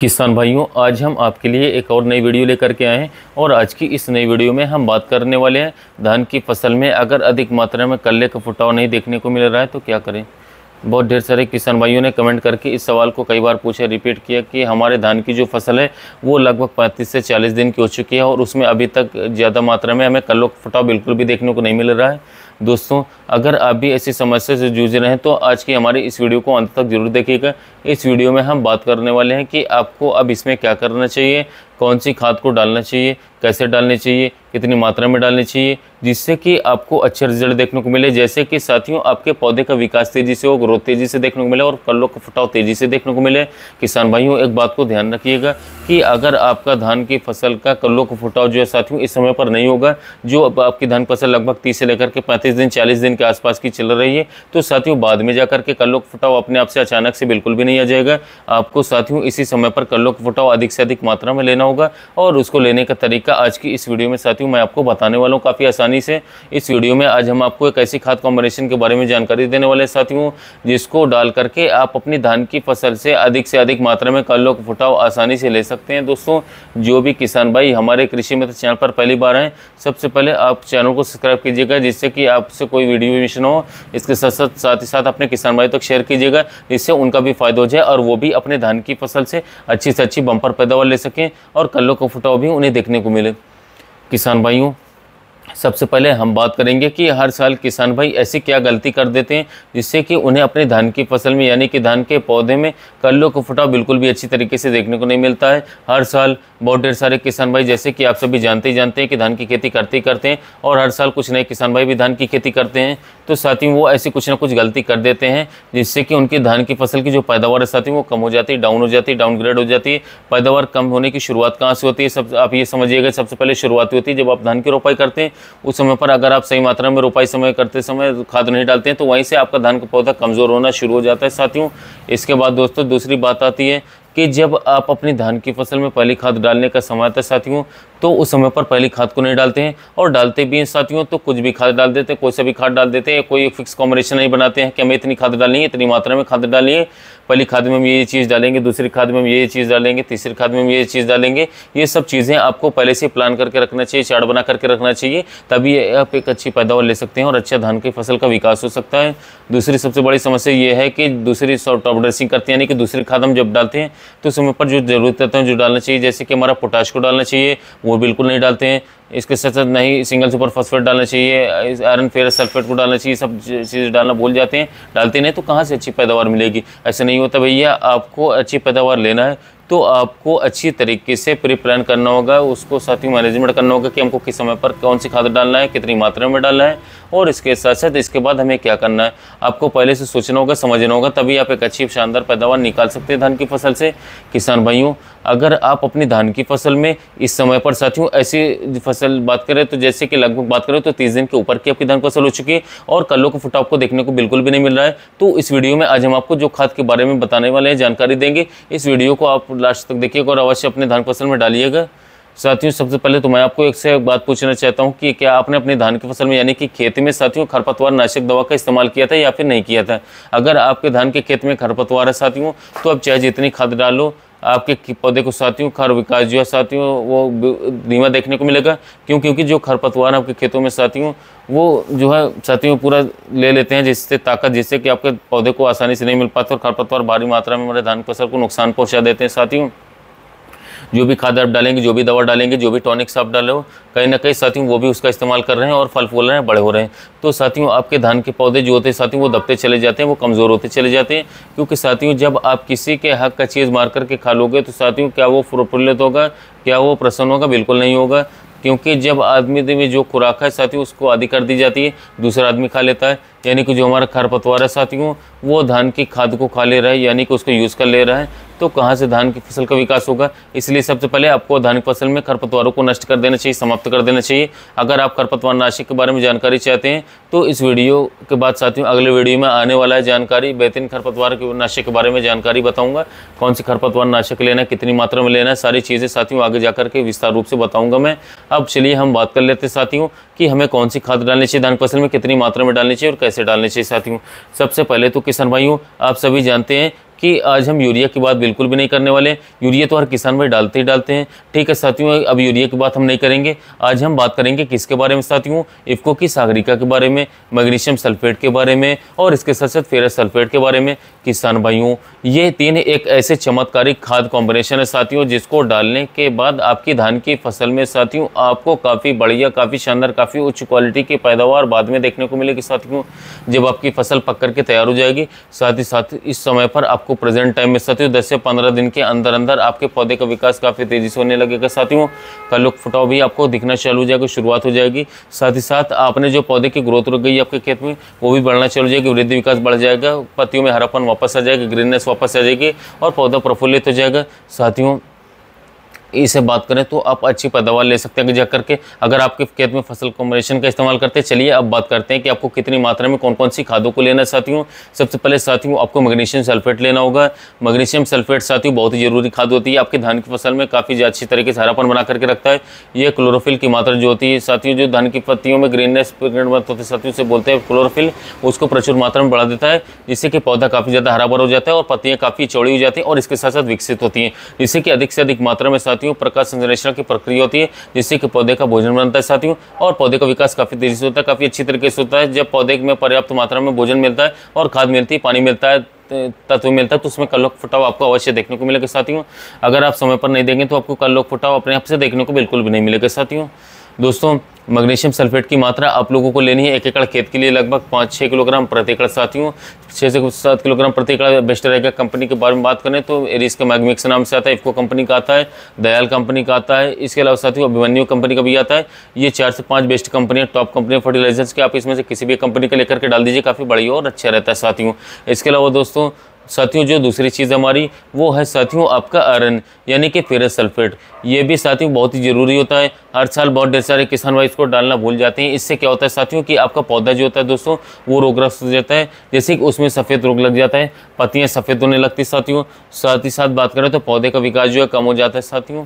किसान भाइयों, आज हम आपके लिए एक और नई वीडियो लेकर के आए हैं और आज की इस नई वीडियो में हम बात करने वाले हैं धान की फसल में अगर अधिक मात्रा में कल्ले का फुटाव नहीं देखने को मिल रहा है तो क्या करें। बहुत ढेर सारे किसान भाइयों ने कमेंट करके इस सवाल को कई बार पूछा, रिपीट किया कि हमारे धान की जो फसल है वो लगभग 35 से 40 दिन की हो चुकी है और उसमें अभी तक ज़्यादा मात्रा में हमें कल्लों का फुटाव बिल्कुल भी देखने को नहीं मिल रहा है। दोस्तों, अगर आप भी ऐसी समस्या से जूझ रहे हैं तो आज की हमारी इस वीडियो को अंत तक जरूर देखिएगा। इस वीडियो में हम बात करने वाले हैं कि आपको अब इसमें क्या करना चाहिए, कौन सी खाद को डालना चाहिए, कैसे डालनी चाहिए, कितनी मात्रा में डालनी चाहिए, जिससे कि आपको अच्छे रिजल्ट देखने को मिले। जैसे कि साथियों, आपके पौधे का विकास तेजी से हो, ग्रोथ तेजी से देखने को मिले और कल्लों का फुटाव तेजी से देखने को मिले। किसान भाइयों, एक बात को ध्यान रखिएगा कि अगर आपका धान की फसल का कल्लों का फुटाव जो है साथियों इस समय पर नहीं होगा, जो आपकी धान फसल लगभग 30 से लेकर के 35 दिन 40 दिन के आसपास की चल रही है, तो साथियों बाद में जाकर के कल्लों का फुटाव अपने आप से अचानक से बिल्कुल भी नहीं आ जाएगा। आपको साथियों इसी समय पर कल्लों का फुटाव अधिक से अधिक मात्रा में लेना होगा और उसको लेने का तरीका आज की इस वीडियो में साथियों मैं आपको बताने वाला हूँ काफ़ी आसानी से। इस वीडियो में आज हम आपको एक ऐसी खाद कॉम्बिनेशन के बारे में जानकारी देने वाले साथियों जिसको डाल करके आप अपनी धान की फसल से अधिक मात्रा में कल्लों का फुटाव आसानी से ले सकते हैं। दोस्तों, जो भी किसान भाई हमारे कृषि मित्र चैनल पर पहली बार आए, सबसे पहले आप चैनल को सब्सक्राइब कीजिएगा जिससे कि आपसे कोई वीडियो मिस ना हो। इसके साथ ही साथ अपने किसान भाई तक शेयर कीजिएगा जिससे उनका भी फायदा हो जाए और वो भी अपने धान की फसल से अच्छी बंपर पैदावार ले सकें और कल्लों का फुटाव भी उन्हें देखने को मिले। किसान भाइयों, सबसे पहले हम बात करेंगे कि हर साल किसान भाई ऐसी क्या गलती कर देते हैं जिससे कि उन्हें अपने धान की फसल में यानी कि धान के पौधे में कल्लों का फुटाव बिल्कुल भी अच्छी तरीके से देखने को नहीं मिलता है। हर साल बहुत ढेर सारे किसान भाई, जैसे कि आप सभी जानते हैं कि धान की खेती करते ही करते हैं और हर साल कुछ नए किसान भाई भी धान की खेती करते हैं, तो साथियों वो ऐसी कुछ ना कुछ गलती कर देते हैं जिससे कि उनकी धान की फसल की जो पैदावार है साथियों वो कम हो जाती है, डाउन हो जाती है, डाउनग्रेड हो जाती है। पैदावार कम होने की शुरुआत कहाँ से होती है? सब आप ये समझिएगा, सबसे पहले शुरुआत होती है जब आप धान की रोपाई करते हैं। उस समय पर अगर आप सही मात्रा में रोपाई करते समय खाद नहीं डालते हैं तो वहीं से आपका धान का पौधा कमज़ोर होना शुरू हो जाता है साथियों। इसके बाद दोस्तों दूसरी बात आती है कि जब आप अपनी धान की फसल में पहली खाद डालने का समय आता है साथियों, तो उस समय पर पहली खाद को नहीं डालते हैं और डालते भी हैं साथियों तो कुछ भी खाद डाल देते हैं, कोई सा भी खाद डाल देते हैं, कोई फिक्स कॉम्बिनेशन नहीं बनाते हैं कि हमें इतनी खाद डालनी है, इतनी मात्रा में खाद डालनी है, पहली खाद में हम ये चीज़ डालेंगे, दूसरी खाद में हम ये चीज़ डालेंगे, तीसरी खाद में हम ये चीज़ डालेंगे। ये सब चीज़ें आपको पहले से प्लान करके रखना चाहिए, चार्ट बना करके रखना चाहिए, तभी आप एक अच्छी पैदावार ले सकते हैं और अच्छा धान की फसल का विकास हो सकता है। दूसरी सबसे बड़ी समस्या ये है कि दूसरी टॉप ड्रेसिंग करते हैं, यानी कि दूसरी खाद हम जब डालते हैं तो समय पर जो ज़रूरत रहता है जो डालना चाहिए, जैसे कि हमारा पोटाश को डालना चाहिए वो बिल्कुल नहीं डालते हैं। इसके साथ साथ नहीं सिंगल सुपर फॉस्फेट डालना चाहिए, आयरन फेरस सल्फेट को डालना चाहिए, सब चीज़ डालना भूल जाते हैं, डालते नहीं तो कहाँ से अच्छी पैदावार मिलेगी। ऐसा नहीं होता भैया, आपको अच्छी पैदावार लेना है तो आपको अच्छी तरीके से प्री प्लान करना होगा, उसको साथ ही मैनेजमेंट करना होगा कि हमको किस समय पर कौन सी खाद डालना है, कितनी मात्रा में डालना है और इसके साथ साथ इसके बाद हमें क्या करना है आपको पहले से सोचना होगा, समझना होगा, तभी आप एक अच्छी शानदार पैदावार निकाल सकते हैं धान की फसल से। किसान भाइयों, अगर आप अपनी धान की फसल में इस समय पर साथियों ऐसी फसल बात करें तो जैसे कि लगभग बात करें तो 30 दिन के ऊपर की आपकी धान फसल हो चुकी है और कल्लों के फुटाव को देखने को बिल्कुल भी नहीं मिल रहा है, तो इस वीडियो में आज हम आपको जो खाद के बारे में बताने वाले हैं, जानकारी देंगे, इस वीडियो को आप लास्ट तक देखिएगा और अवश्य अपने धान फसल में डालिएगा। साथियों, सबसे पहले तो मैं आपको एक बात पूछना चाहता हूं कि क्या आपने अपनी धान की फसल में यानी कि खेत में साथियों खरपतवार नाशक दवा का इस्तेमाल किया था या फिर नहीं किया था। अगर आपके धान के खेत में खरपतवार है साथियों तो आप चाहे जितनी खाद डालो, आपके पौधे को साथियों खर विकास जो है साथियों वो धीमा देखने को मिलेगा। क्योंकि जो खरपतवार आपके खेतों में साथियों वो जो है साथियों पूरा ले लेते हैं जिससे ताकत, जिससे कि आपके पौधे को आसानी से नहीं मिल पाता और खरपतवार भारी मात्रा में हमारे धान फसल को नुकसान पहुँचा देते हैं साथियों। जो भी खाद आप डालेंगे, जो भी दवा डालेंगे, जो भी टॉनिक्स आप डालो, कहीं ना कहीं साथियों वो भी उसका इस्तेमाल कर रहे हैं और फल फूल रहे हैं, बड़े हो रहे हैं, तो साथियों आपके धान के पौधे जो होते हैं साथियों वो दबते चले जाते हैं, वो कमज़ोर होते चले जाते हैं। क्योंकि साथियों जब आप किसी के हक का चीज़ मार करके खा लोगे तो साथियों क्या वो प्रफुल्लित होगा, क्या वो प्रसन्न होगा? बिल्कुल नहीं होगा। क्योंकि जब आदमी में जो खुराक है साथियों उसको आदि कर दी जाती है, दूसरा आदमी खा लेता है, यानी कि जो हमारा खरपतवार है साथियों वो धान की खाद को खा ले रहा है, यानी कि उसको यूज़ कर ले रहा है, तो कहाँ से धान की फसल का विकास होगा। इसलिए सबसे पहले आपको धान की फसल में खरपतवारों को नष्ट कर देना चाहिए, समाप्त कर देना चाहिए। अगर आप खरपतवार नाशक के बारे में जानकारी चाहते हैं तो इस वीडियो के बाद साथियों अगले वीडियो में आने वाला है जानकारी, बेहतरीन खरपतवार के नाशक के बारे में जानकारी बताऊंगा, कौन सी खरपतवार नाशक लेना है, कितनी मात्रा में लेना है, सारी चीज़ें साथियों आगे जाकर के विस्तार रूप से बताऊँगा मैं। अब चलिए हम बात कर लेते हैं साथियों कि हमें कौन सी खाद डालनी चाहिए धान की फसल में, कितनी मात्रा में डालनी चाहिए और कैसे डालनी चाहिए साथियों। सबसे पहले तो किसान भाइयों आप सभी जानते हैं कि आज हम यूरिया की बात बिल्कुल भी नहीं करने वाले हैं। यूरिया तो हर किसान भाई डालते ही डालते हैं, ठीक है साथियों। अब यूरिया की बात हम नहीं करेंगे। आज हम बात करेंगे किसके बारे में साथियों, इफ्को की सागरिका के बारे में, मैग्नीशियम सल्फेट के बारे में और इसके साथ साथ फेरस सल्फेट के बारे में। किसान भाइयों, ये तीन एक ऐसे चमत्कारिक खाद कॉम्बिनेशन है साथियों, जिसको डालने के बाद आपकी धान की फसल में साथियों आपको काफ़ी बढ़िया, काफ़ी शानदार, काफ़ी उच्च क्वालिटी की पैदावार बाद में देखने को मिलेगी साथियों, जब आपकी फसल पक करके तैयार हो जाएगी। साथ ही साथ इस समय पर आपको प्रेजेंट टाइम में साथियों 10 से 15 दिन के अंदर अंदर आपके पौधे का विकास काफ़ी तेज़ी से होने लगेगा साथियों। कलुक फुटाव भी आपको दिखना चालू हो जाएगा, शुरुआत हो जाएगी। साथ ही साथ आपने जो पौधे की ग्रोथ रुक गई आपके खेत में, वो भी बढ़ना चालू हो जाएगी, वृद्धि विकास बढ़ जाएगा, पत्तियों में हरापन वापस आ जाएगा, ग्रीननेस वापस आ जाएगी और पौधा प्रफुल्लित हो जाएगा साथियों। इसे बात करें तो आप अच्छी पैदावार ले सकते हैं जाकर के, अगर आपके खेत में फसल कॉम्बिनेशन का इस्तेमाल करते हैं। चलिए अब बात करते हैं कि आपको कितनी मात्रा में कौन कौन सी खादों को लेना है साथियों। सबसे पहले साथियों आपको मैग्नीशियम सल्फेट लेना होगा। मैग्नीशियम सल्फेट साथियों बहुत ही जरूरी खाद होती है, आपकी धान की फसल में काफ़ी अच्छी तरीके से हरापन बना करके रखता है। ये क्लोरोफिल की मात्रा जो होती है साथियों, जो धान की पत्तियों में ग्रीननेस होते हैं साथियों से बोलते हैं क्लोरोफिल, उसको प्रचुर मात्रा में बढ़ा देता है, जिससे कि पौधा काफ़ी ज़्यादा हरा भरा हो जाता है और पत्तियाँ काफ़ी चौड़ी हो जाती हैं और इसके साथ साथ विकसित होती हैं, जिससे कि अधिक से अधिक मात्रा में साथियों प्रकाश की प्रक्रिया होती है, जिससे कि पौधे का भोजन बनता है साथियों और पौधे का विकास काफी तेजी से होता है, काफी अच्छी तरीके से होता है। जब पौधे में पर्याप्त मात्रा में भोजन मिलता है और खाद मिलती है, पानी मिलता है, तत्व मिलता है, तो उसमें कलुक फुटाव आपको अवश्य देखने को मिलेगा साथियों। अगर आप समय पर नहीं देंगे तो आपको कलुक फुटाव अपने आप से देखने को बिल्कुल भी नहीं मिलेगा साथियों। दोस्तों, मैग्नीशियम सल्फेट की मात्रा आप लोगों को लेनी है 1 एकड़ खेत के लिए लगभग 5-6 किलोग्राम प्रति एकड़ साथियों। 6 से 7 किलोग्राम प्रति एकड़ बेस्ट रहेगा। कंपनी के बारे में बात करें तो एरिस का मैग्मिक्स नाम से आता है, इफ्को कंपनी का आता है, दयाल कंपनी का आता है, इसके अलावा साथियों अभिमन्यु कंपनी का भी आता है। ये 4 से 5 बेस्ट कंपनियां, टॉप कंपनी फर्टिलाइजर्स के, आप इसमें से किसी भी कंपनी का लेकर के डाल दीजिए, काफ़ी बढ़िया और अच्छा रहता है साथियों। इसके अलावा दोस्तों साथियों जो दूसरी चीज़ हमारी वो है साथियों आपका आयरन यानी कि फेरस सल्फेट। ये भी साथियों बहुत ही ज़रूरी होता है। हर साल बहुत ढेर सारे किसान भाई इसको डालना भूल जाते हैं। इससे क्या होता है साथियों कि आपका पौधा जो होता है दोस्तों वो रोगग्रस्त हो जाता है, जैसे कि उसमें सफ़ेद रोग लग जाता है, पत्तियाँ सफ़ेद होने लगती साथियों। साथ ही साथ बात करें तो पौधे का विकास जो है कम हो जाता है साथियों।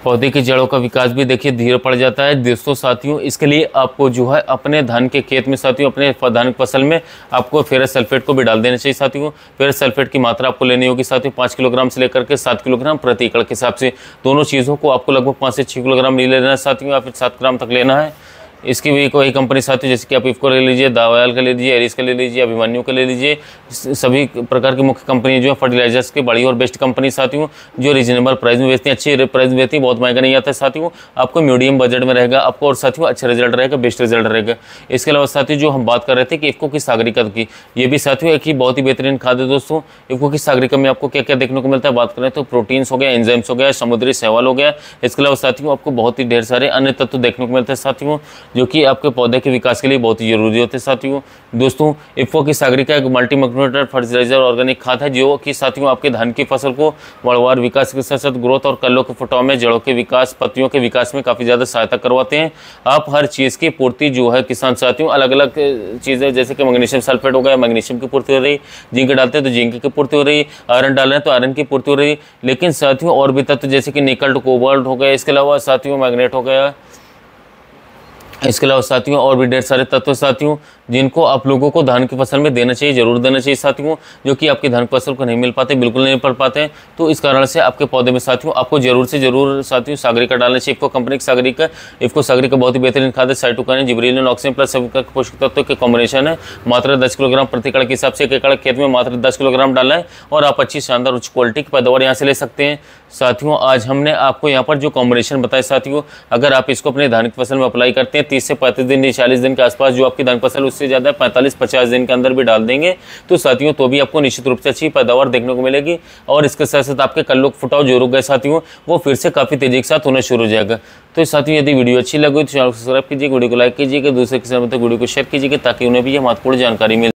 पौधे की जड़ों का विकास भी देखिए धीरे पड़ जाता है दोस्तों साथियों। इसके लिए आपको जो है अपने धान के खेत में साथियों, अपने धान की फसल में आपको फेरस सल्फेट को भी डाल देना चाहिए साथियों। फेरस सल्फेट की मात्रा आपको लेनी होगी साथियों 5 किलोग्राम से लेकर के 7 किलोग्राम प्रति एकड़ के हिसाब से। दोनों चीज़ों को आपको लगभग 5 से 6 किलोग्राम नहीं लेना है साथियों, या फिर 7 ग्राम तक लेना है। इसकी भी कोई कंपनी साथियों जैसे कि आप इफ्को ले लीजिए, दयाल का ले लीजिए, एरिस का ले लीजिए, अभिमन्यु का ले लीजिए। सभी प्रकार की मुख्य कंपनी जो है फर्टिलाइजर्स की बड़ी और बेस्ट कंपनी साथियों, जो रीजनेबल प्राइस में बेचती हैं, अच्छी प्राइस में बेचती हैं, बहुत महंगा नहीं आता है साथियों। आपको मीडियम बजट में रहेगा आपको और साथियों अच्छा रिजल्ट रहेगा, बेस्ट रिजल्ट रहेगा। इसके अलावा साथियों जो हम बात कर रहे थे कि इफ्को की सागरिका की, ये भी साथियों एक ही बहुत ही बेहतरीन खाद है दोस्तों। इफ्को की सागरिका में आपको क्या क्या देखने को मिलता है बात करें तो प्रोटीन्स हो गया, एंजाइम्स हो गया, समुद्री शैवाल हो गया। इसके अलावा साथियों आपको बहुत ही ढेर सारे अन्य तत्व देखने को मिलते हैं साथियों, जो कि आपके पौधे के विकास के लिए बहुत ही जरूरी होते हैं साथियों। दोस्तों इफ्को की सागरिका एक मल्टी मैक्रोन्यूट्रिएंट फर्टिलाइजर ऑर्गेनिक खाद है, जो कि साथियों आपके धान की फसल को बढ़वार विकास के साथ साथ ग्रोथ और कल्लों के फुटाव में, जड़ों के विकास, पत्तियों के विकास में काफ़ी ज़्यादा सहायता करवाते हैं। आप हर चीज़ की पूर्ति जो है किसान साथियों अलग अलग चीज़ें, जैसे कि मैग्नीशियम सल्फेट हो गया, मैग्नीशियम की पूर्ति हो रही, जिंक डालते हैं तो जिंक की पूर्ति हो रही, आयरन डाल रहे हैं तो आयरन की पूर्ति हो रही। लेकिन साथियों और भी तत्व जैसे कि निकल, कोबाल्ट हो गया, इसके अलावा साथियों मैग्नेट हो गया, इसके अलावा साथियों और भी ढेर सारे तत्व साथियों जिनको आप लोगों को धान की फसल में देना चाहिए, जरूर देना चाहिए साथियों, जो कि आपकी धान की फसल को नहीं मिल पाते, बिल्कुल नहीं पड़ पाते हैं। तो इस कारण से आपके पौधे में साथियों आपको जरूर से जरूर साथियों सागरिका डालना चाहिए। इफ्को कंपनी की सागरिका, इफ्को सागरिका बहुत ही बेहतरीन खाद है, साइटोकिनिन, जिबरेलिन, ऑक्सीजन प्लस सभी पोषक तत्वों के कॉम्बिनेशन है। मात्रा 10 किलोग्राम प्रति एकड़ के हिसाब से 1 एकड़ खेत में मात्र 10 किलोग्राम डालना है और आप अच्छी शानदार उच्च क्वालिटी की पैदावार यहाँ से ले सकते हैं साथियों। आज हमने आपको यहाँ पर जो कॉम्बिनेशन बताया साथियों, अगर आप इसको अपने धान की फसल में अप्लाई करते हैं 30 से 35 दिन, 40 दिन के आसपास जो आपकी धान की फसल उससे ज़्यादा 45-50 दिन के अंदर भी डाल देंगे तो साथियों तो भी आपको निश्चित रूप से अच्छी पैदावार देखने को मिलेगी। और इसके साथ साथ आपके कल्लोक फुटाव जो रुक गए साथियों वो फिर से काफ़ी तेजी के साथ होना शुरू हो जाएगा। तो साथियों यदि वीडियो अच्छी लगी तो चैनल को सब्सक्राइब कीजिए, वीडियो को लाइक कीजिएगा, दूसरे के साथ वीडियो को शेयर कीजिएगा ताकि उन्हें भी यह महत्वपूर्ण जानकारी मिले।